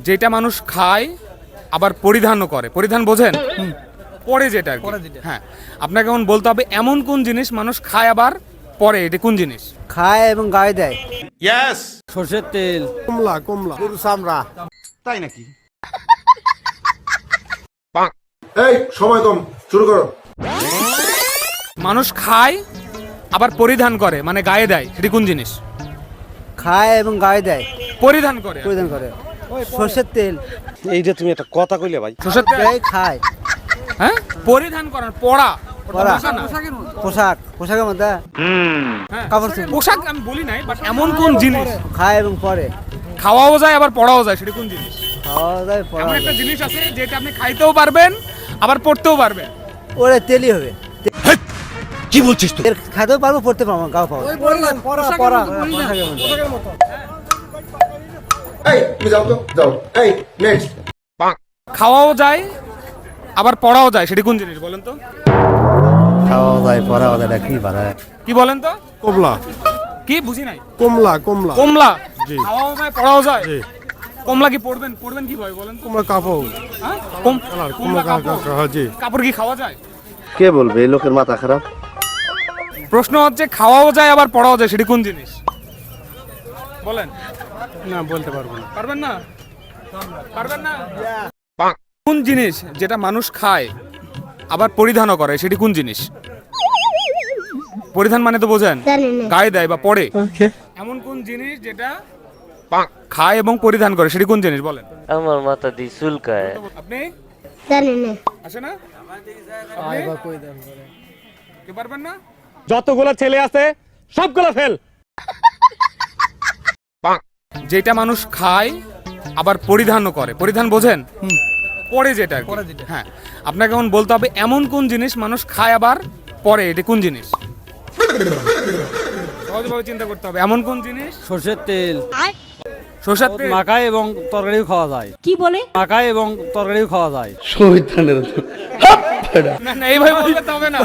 যেটা মানুষ খায় আবার পরিধানও করে, পরিধান বোঝেন? পরে যেটা আর কি। হ্যাঁ, আপনাকে এখন বলতে হবে এমন কোন জিনিস মানুষ খায় আবার পরে, এটা কোন জিনিস? খায় এবং গায়ে দেয়। ইয়েস। সর্ষের তেল, কমলা কমলা গরু চামড়া। তাই নাকি? এই সময় কম, শুরু করো। মানুষ খায় আবার পরিধান করে, মানে গায়ে দেয়, সেটি কোন জিনিস? খায় এবং গায়ে দেয়, পরিধান করে। পরিধান করে। সর্ষের তেল, এইটা তুমি একটা কথা কইলে ভাই। সর্ষের তেল, গায়ে খায়। হ্যাঁ, পরিধান করেন, পড়া, ওটা পরা। পোশাক না। পোশাক, পোশাকের মধ্যে হ্যাঁ, কাপড় চোপড়। পোশাক আমি বলি নাই, বাট এমন কোন জিনিস খায় এবং পরে। খাওয়াও যায় আবার পড়াও যায়, সেটি কোন জিনিস? খাওয়া যায়, পরা এমন একটা যায়। জিনিস আছে যেটা আপনি খাইতেও পারবেন আবার পড়তেও পারবেন। ওরে তেলই হবে। কি বলছিস তুই? এর খাইতেও পারবো, পড়তে পারবো, গাও পাবো। পোশাকের মধ্যে। এই তুমি যাও তো, যাও। এই নেক্সট। খাওয়াও যায় আবার পড়াও যায়, সেটি কোন জিনিস বলেন তো? খাওয়া যায়, পরাও যায়, কি বাড়ায়? কি বলেন তো? কমলা কি বুঝি নাই। কমলা কমলা কমলা জি। খাওয়াও যায় পড়াও যায়। জি। কমলা কি পড়বেন, পড়বেন কি ভাই বলেন তো? কমলা কাপড়। হ্যাঁ? কমলা কমলা কাপড়। জি। কাপড় কি খাওয়া যায়? কে বলবে এই লোকের মাথা খারাপ? প্রশ্ন হচ্ছে খাওয়াও যায় আবার পড়াও যায়, সেটি কোন জিনিস বলেন? না বলতে পারবো না। পারবেন না? পারবেন না? কোন জিনিস যেটা মানুষ খায় আবার পরিধানও করে, সেটি কোন জিনিস? পরিধান মানে তো বোঝেন, গায়ে দেয় বা পরে। এমন কোন জিনিস যেটা খায় এবং পরিধান করে, সেটি কোন জিনিস বলেন? আমার মাথা দিয়ে চুলকায়। আপনি জানি না। আসে না? কে পারবেন না? যতগুলা ছেলে আছে সবগুলা ফেল। যেটা মানুষ খায় আবার পরিধানও করে, পরিধান বোঝেন? পরে যেটা আর কি। হ্যাঁ, আপনাকে এখন বলতে হবে এমন কোন জিনিস মানুষ খায় আবার পরে, এটা কোন জিনিস? সহজভাবে চিন্তা করতে হবে, এমন কোন জিনিস? সর্ষের তেল সরষের তেল মাখায় এবং তরকারিও খাওয়া যায়। কি বলে? মাখায় এবং তরকারিও খাওয়া যায়। না না, এইভাবে বলতে হবে না।